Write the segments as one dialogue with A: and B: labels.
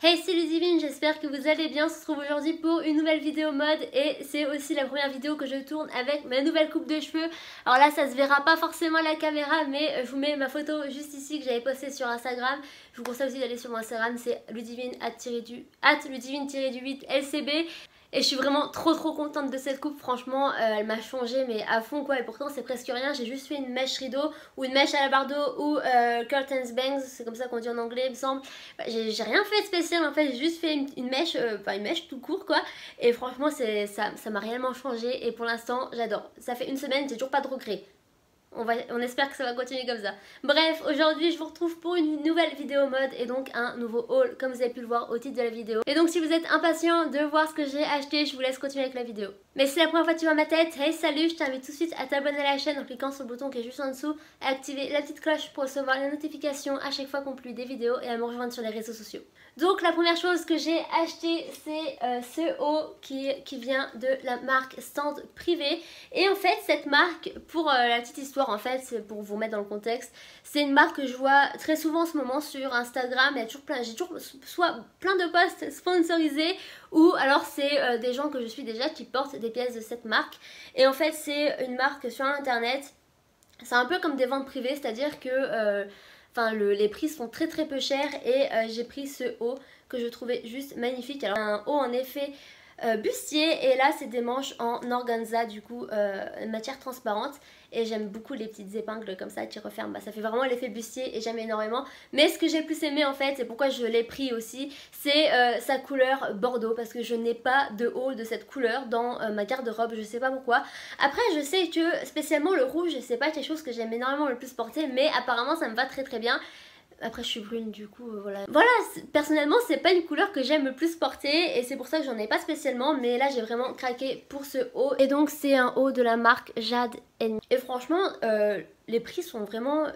A: Hey, c'est Ludivine, j'espère que vous allez bien. On se retrouve aujourd'hui pour une nouvelle vidéo mode et c'est aussi la première vidéo que je tourne avec ma nouvelle coupe de cheveux. Alors là, ça se verra pas forcément à la caméra, mais je vous mets ma photo juste ici que j'avais postée sur Instagram. Je vous conseille aussi d'aller sur mon Instagram, c'est ludivine-8lcb. Et je suis vraiment trop contente de cette coupe, franchement elle m'a changé mais à fond quoi. Et pourtant c'est presque rien, j'ai juste fait une mèche rideau ou une mèche à la bardeau ou curtains bangs, c'est comme ça qu'on dit en anglais il me semble. J'ai rien fait de spécial en fait, j'ai juste fait une mèche, une mèche tout court quoi. Et franchement ça m'a réellement changé et pour l'instant j'adore. Ça fait une semaine, j'ai toujours pas de regrets. On espère que ça va continuer comme ça. Bref, aujourd'hui je vous retrouve pour une nouvelle vidéo mode et donc un nouveau haul comme vous avez pu le voir au titre de la vidéo. Et donc si vous êtes impatient de voir ce que j'ai acheté, je vous laisse continuer avec la vidéo. Mais si c'est la première fois que tu vois ma tête, hey salut, je t'invite tout de suite à t'abonner à la chaîne en cliquant sur le bouton qui est juste en dessous, à activer la petite cloche pour recevoir les notifications à chaque fois qu'on publie des vidéos et à me rejoindre sur les réseaux sociaux. Donc la première chose que j'ai acheté c'est ce haut qui vient de la marque Stand Privé. Et en fait cette marque, pour la petite histoire en fait, c'est pour vous mettre dans le contexte, c'est une marque que je vois très souvent en ce moment sur Instagram. J'ai toujours soit plein de posts sponsorisés ou alors c'est des gens que je suis déjà qui portent des pièces de cette marque. Et en fait c'est une marque sur internet, c'est un peu comme des ventes privées, c'est-à-dire que les prix sont très peu chers et j'ai pris ce haut que je trouvais juste magnifique. Alors un haut en effet bustier et là c'est des manches en organza, du coup matière transparente, et j'aime beaucoup les petites épingles comme ça qui referment, ça fait vraiment l'effet bustier et j'aime énormément. Mais ce que j'ai le plus aimé en fait, et pourquoi je l'ai pris aussi, c'est sa couleur bordeaux, parce que je n'ai pas de haut de cette couleur dans ma garde-robe, je sais pas pourquoi. Après je sais que spécialement le rouge c'est pas quelque chose que j'aime énormément le plus porter, mais apparemment ça me va très bien. Après je suis brune du coup voilà. Voilà, personnellement c'est pas une couleur que j'aime le plus porter et c'est pour ça que j'en ai pas spécialement, mais là j'ai vraiment craqué pour ce haut. Et donc c'est un haut de la marque Jade & Et franchement les prix sont vraiment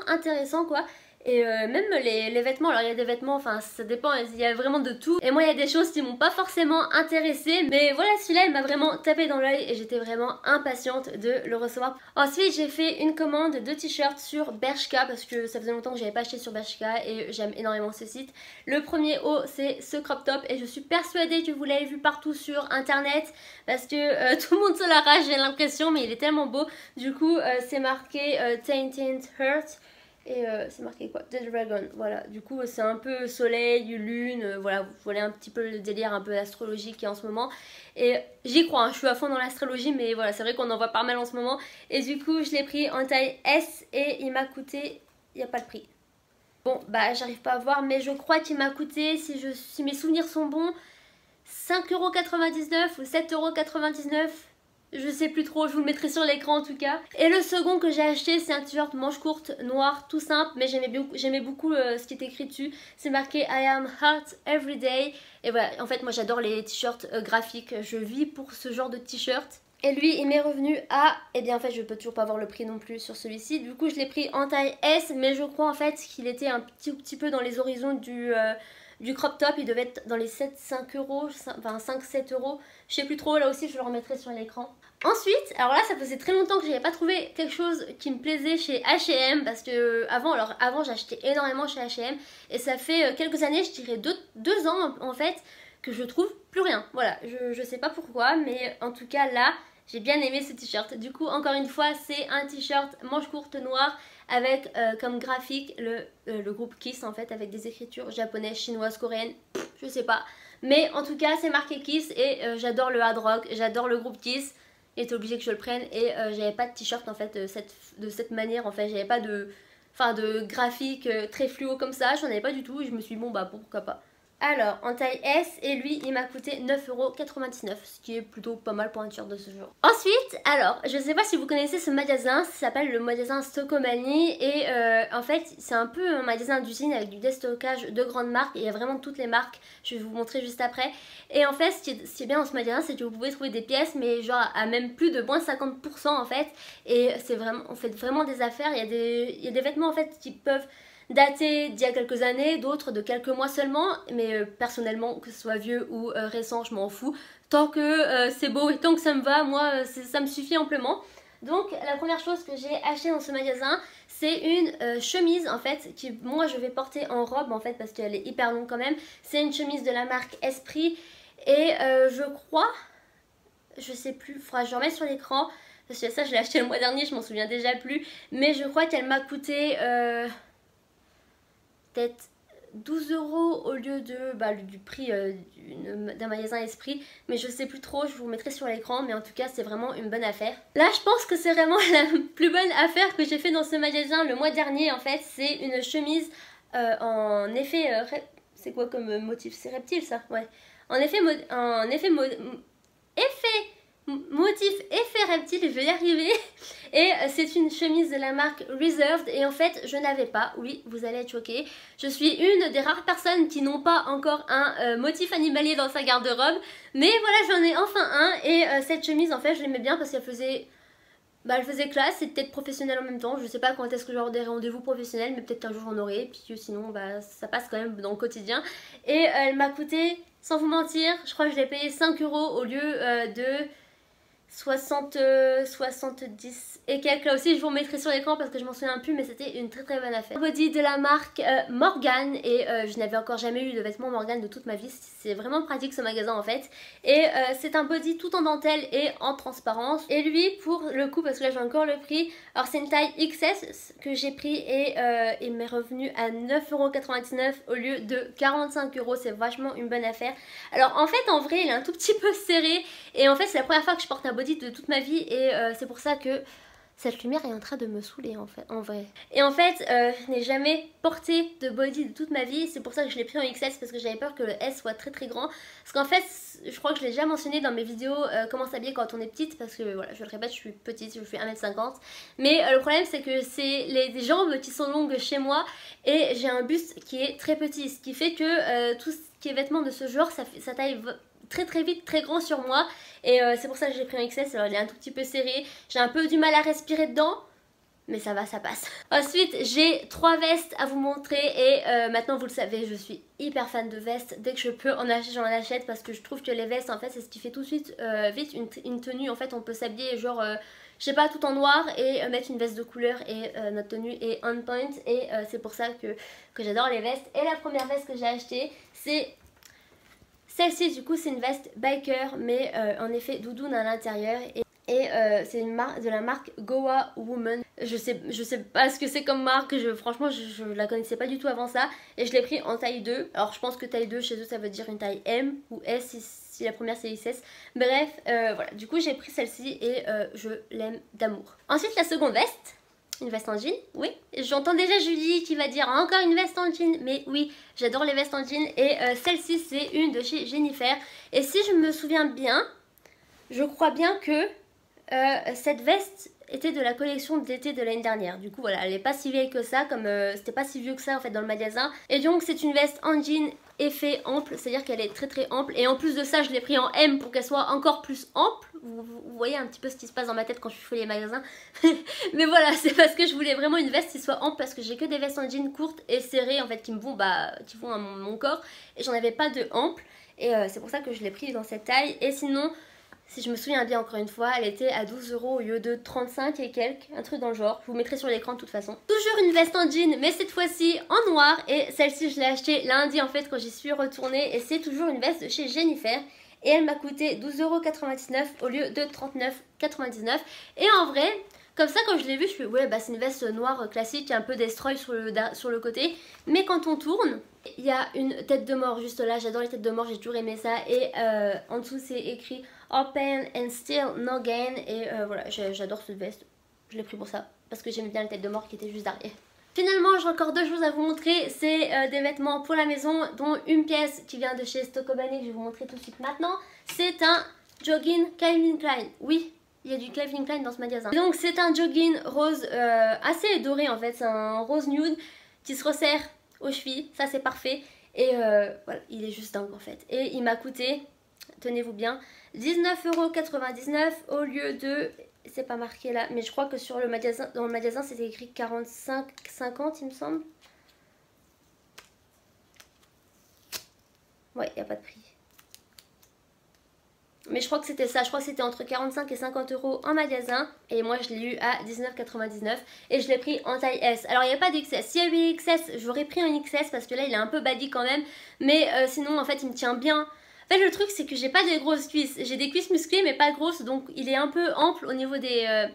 A: intéressants quoi. Et même les vêtements, alors il y a des vêtements, enfin ça dépend, il y a vraiment de tout. Et moi il y a des choses qui m'ont pas forcément intéressée, mais voilà, celui-là il m'a vraiment tapé dans l'œil et j'étais vraiment impatiente de le recevoir. Ensuite j'ai fait une commande de t-shirts sur Bershka parce que ça faisait longtemps que j'avais pas acheté sur Bershka et j'aime énormément ce site. Le premier haut c'est ce crop top et je suis persuadée que vous l'avez vu partout sur internet parce que tout le monde se l'arrache, j'ai l'impression, mais il est tellement beau. Du coup c'est marqué Tainted Heart. Et c'est marqué quoi? The Dragon, voilà. Du coup c'est un peu soleil, lune, voilà, vous voyez un petit peu le délire un peu astrologique qui est en ce moment. Et j'y crois, hein, je suis à fond dans l'astrologie, mais voilà, c'est vrai qu'on en voit pas mal en ce moment. Et du coup je l'ai pris en taille S et il m'a coûté, il n'y a pas de prix. Bon bah j'arrive pas à voir, mais je crois qu'il m'a coûté, si mes souvenirs sont bons, 5,99€ ou 7,99€. Je sais plus trop, je vous le mettrai sur l'écran en tout cas. Et le second que j'ai acheté, c'est un t-shirt manche courte noir tout simple, mais j'aimais beaucoup ce qui est écrit dessus. C'est marqué I am heart every day. Et voilà, en fait moi j'adore les t-shirts graphiques, je vis pour ce genre de t-shirt. Et lui il m'est revenu à, eh bien en fait je peux toujours pas voir le prix non plus sur celui-ci. Du coup je l'ai pris en taille S, mais je crois en fait qu'il était un petit peu dans les horizons du crop top, il devait être dans les 7-5 euros, enfin 5-7 euros, je sais plus trop, là aussi je le remettrai sur l'écran. Ensuite, alors là ça faisait très longtemps que j'avais pas trouvé quelque chose qui me plaisait chez H&M, parce que avant j'achetais énormément chez H&M et ça fait quelques années, je dirais 2 ans en fait, que je trouve plus rien. Voilà, je sais pas pourquoi, mais en tout cas là j'ai bien aimé ce t-shirt. Du coup encore une fois c'est un t-shirt manche courte noire avec comme graphique le groupe Kiss en fait, avec des écritures japonaises, chinoises, coréennes, je sais pas. Mais en tout cas c'est marqué Kiss et j'adore le hard rock, j'adore le groupe Kiss. Il était obligé que je le prenne et j'avais pas de t-shirt en fait de cette manière en fait, j'avais pas de graphique très fluo comme ça, j'en avais pas du tout et je me suis dit bon bah pourquoi pas. Alors en taille S, et lui il m'a coûté 9,99€, ce qui est plutôt pas mal pour un t-shirt de ce genre. Ensuite, alors je sais pas si vous connaissez ce magasin, ça s'appelle le magasin Stockomanie et en fait c'est un peu un magasin d'usine avec du déstockage de grandes marques et il y a vraiment toutes les marques, je vais vous montrer juste après. Et en fait ce qui est bien dans ce magasin c'est que vous pouvez trouver des pièces mais genre à même plus de moins 50% en fait, et c'est vraiment, on fait vraiment des affaires, il y a des vêtements en fait qui peuvent daté d'il y a quelques années, d'autres de quelques mois seulement, mais personnellement que ce soit vieux ou récent je m'en fous, tant que c'est beau et tant que ça me va, moi ça me suffit amplement. Donc la première chose que j'ai acheté dans ce magasin, c'est une chemise en fait, qui moi je vais porter en robe en fait parce qu'elle est hyper longue quand même. C'est une chemise de la marque Esprit et je crois, je sais plus, faudra que je remette sur l'écran. Parce que ça je l'ai acheté le mois dernier, je m'en souviens déjà plus. Mais je crois qu'elle m'a coûté peut-être 12 euros au lieu de du prix d'un magasin Esprit. Mais je sais plus trop, je vous mettrai sur l'écran. Mais en tout cas c'est vraiment une bonne affaire. Là je pense que c'est vraiment la plus bonne affaire que j'ai fait dans ce magasin le mois dernier en fait. C'est une chemise en effet... c'est quoi comme motif? C'est reptile ça? Ouais. En effet, motif effet reptile, je vais y arriver. Et c'est une chemise de la marque Reserved. Et en fait je n'avais pas, oui vous allez être choqués, je suis une des rares personnes qui n'ont pas encore un motif animalier dans sa garde-robe. Mais voilà, j'en ai enfin un. Et cette chemise en fait je l'aimais bien parce qu'elle faisait... elle faisait classe et peut-être professionnelle en même temps. Je sais pas quand est-ce que j'aurai des rendez-vous professionnels, mais peut-être qu'un jour j'en aurai. Puis sinon, ça passe quand même dans le quotidien. Et elle m'a coûté, sans vous mentir, je crois que je l'ai payé 5 euros au lieu de 70 et quelques. Là aussi je vous remettrai sur l'écran parce que je m'en souviens plus, mais c'était une très bonne affaire. Body de la marque Morgan. Et je n'avais encore jamais eu de vêtements Morgan de toute ma vie. C'est vraiment pratique ce magasin en fait. Et c'est un body tout en dentelle et en transparence. Et lui pour le coup, parce que là j'ai encore le prix, alors c'est une taille XS que j'ai pris. Et il m'est revenu à 9,99 € au lieu de 45 €. C'est vachement une bonne affaire. Alors en fait en vrai il est un tout petit peu serré. Et en fait c'est la première fois que je porte un body de toute ma vie. Et c'est pour ça que cette lumière est en train de me saouler en fait, en vrai. Et en fait, je n'ai jamais porté de body de toute ma vie. C'est pour ça que je l'ai pris en XS parce que j'avais peur que le S soit très grand. Parce qu'en fait, je crois que je l'ai déjà mentionné dans mes vidéos comment s'habiller quand on est petite. Parce que voilà, je le répète, je suis petite, je fais 1m50. Mais le problème c'est que c'est les jambes qui sont longues chez moi. Et j'ai un buste qui est très petit. Ce qui fait que tout ce qui est vêtements de ce genre, ça taille très vite très grand sur moi. Et c'est pour ça que j'ai pris un XS. Alors il est un tout petit peu serré, j'ai un peu du mal à respirer dedans, mais ça va, ça passe. Ensuite j'ai 3 vestes à vous montrer. Et maintenant vous le savez, je suis hyper fan de vestes. Dès que je peux en acheter, j'en achète. Parce que je trouve que les vestes en fait c'est ce qui fait tout de suite vite une tenue. En fait on peut s'habiller genre je sais pas, tout en noir et mettre une veste de couleur. Et notre tenue est on point. Et c'est pour ça que j'adore les vestes. Et la première veste que j'ai achetée, c'est celle-ci. Du coup c'est une veste biker, mais en effet doudoune à l'intérieur. Et c'est une marque de la marque Goa Woman. Je sais pas ce que c'est comme marque. Franchement je la connaissais pas du tout avant ça. Et je l'ai pris en taille 2. Alors je pense que taille 2 chez eux ça veut dire une taille M ou S si la première c'est XS. Bref voilà, du coup j'ai pris celle-ci et je l'aime d'amour. Ensuite la seconde veste, une veste en jean, oui. J'entends déjà Julie qui va dire encore une veste en jean. Mais oui, j'adore les vestes en jean. Et celle-ci c'est une de chez Jennifer. Et si je me souviens bien, je crois bien que cette veste était de la collection d'été de l'année dernière. Du coup voilà, elle n'est pas si vieille que ça, comme c'était pas si vieux que ça en fait dans le magasin. Et donc c'est une veste en jean effet ample, c'est à dire qu'elle est très ample. Et en plus de ça je l'ai pris en M pour qu'elle soit encore plus ample. Vous voyez un petit peu ce qui se passe dans ma tête quand je fais les magasins. Mais voilà, c'est parce que je voulais vraiment une veste qui soit ample. Parce que j'ai que des vestes en jean courtes et serrées en fait qui me vont, qui vont à mon corps. Et j'en avais pas de ample. Et c'est pour ça que je l'ai pris dans cette taille. Et sinon, si je me souviens bien encore une fois, elle était à 12 € au lieu de 35 et quelques, un truc dans le genre. Je vous mettrai sur l'écran de toute façon. Toujours une veste en jean, mais cette fois-ci en noir. Et celle-ci je l'ai achetée lundi en fait quand j'y suis retournée. Et c'est toujours une veste de chez Jennifer. Et elle m'a coûté 12,99 € au lieu de 39,99 €. Et en vrai, comme ça quand je l'ai vue, je me suis dit ouais c'est une veste noire classique, un peu destroy sur le côté. Mais quand on tourne, il y a une tête de mort juste là. J'adore les têtes de mort, j'ai toujours aimé ça. Et en dessous c'est écrit Open and still no gain. Et voilà, j'adore cette veste. Je l'ai pris pour ça, parce que j'aimais bien les têtes de mort qui étaient juste derrière. Finalement j'ai encore 2 choses à vous montrer. C'est des vêtements pour la maison, dont une pièce qui vient de chez Stokobane que je vais vous montrer tout de suite maintenant. C'est un jogging Calvin Klein. Oui, il y a du Calvin Klein dans ce magasin. Et donc c'est un jogging rose assez doré en fait. C'est un rose nude qui se resserre aux chevilles. Ça c'est parfait. Et voilà, il est juste dingue en fait. Et il m'a coûté, tenez-vous bien, 19,99 € au lieu de... C'est pas marqué là, mais je crois que sur le magasin, dans le magasin c'était écrit 45,50 il me semble. Ouais, il n'y a pas de prix. Mais je crois que c'était ça, je crois que c'était entre 45 et 50 euros en magasin. Et moi je l'ai eu à 19,99 et je l'ai pris en taille S. Alors il n'y a pas d'XS, s'il y avait une XS j'aurais pris un XS parce que là il est un peu badi quand même. Mais sinon en fait il me tient bien. En fait le truc c'est que j'ai pas des grosses cuisses, j'ai des cuisses musclées mais pas grosses. Donc il est un peu ample au niveau des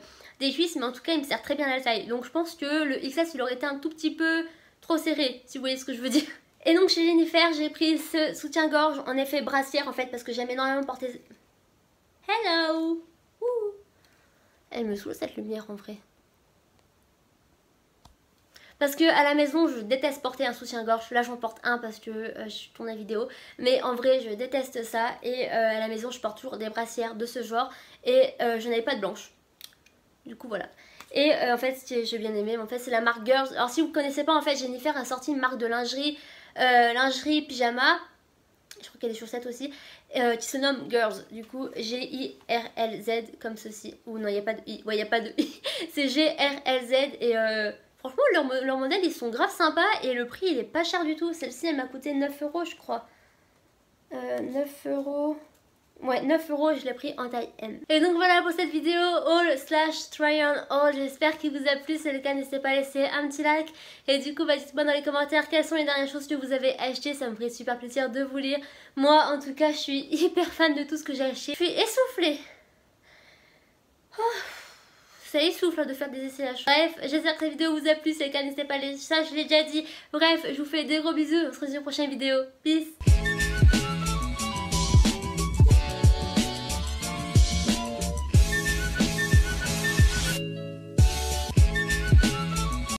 A: cuisses, mais en tout cas il me sert très bien à la taille. Donc je pense que le XS il aurait été un tout petit peu trop serré, si vous voyez ce que je veux dire. Et donc chez Jennifer j'ai pris ce soutien-gorge en effet brassière en fait parce que j'aime énormément porter... Hello. Ouh. Elle me saoule cette lumière en vrai. Parce que à la maison je déteste porter un soutien-gorge. Là j'en porte un parce que je tourne la vidéo. Mais en vrai je déteste ça. Et à la maison je porte toujours des brassières de ce genre. Et je n'avais pas de blanche. Du coup voilà. Et en fait ce que j'ai bien aimé, en fait c'est la marque Girls. Alors si vous ne connaissez pas, en fait Jennifer a sorti une marque de lingerie, lingerie pyjama. Je crois qu'il y a des chaussettes aussi, qui se nomme Girls, du coup G-I-R-L-Z comme ceci. Ou non, il n'y a pas de I, ouais, il n'y a pas de I, c'est G-R-L-Z. Et franchement leurs modèles ils sont grave sympas et le prix il est pas cher du tout. Celle-ci elle m'a coûté 9 euros je crois. 9 euros. Ouais, 9 euros, je l'ai pris en taille M. Et donc voilà pour cette vidéo haul slash try on haul. J'espère qu'il vous a plu. Si c'est le cas, n'hésitez pas à laisser un petit like. Et du coup, bah, dites-moi dans les commentaires quelles sont les dernières choses que vous avez achetées. Ça me ferait super plaisir de vous lire. Moi, en tout cas, je suis hyper fan de tout ce que j'ai acheté. Je suis essoufflée. Oh, ça essouffle de faire des essayages. Bref, j'espère que cette vidéo vous a plu. Si c'est le cas, n'hésitez pas à laisser ça. Je l'ai déjà dit. Bref, je vous fais des gros bisous. On se retrouve dans une prochaine vidéo. Peace.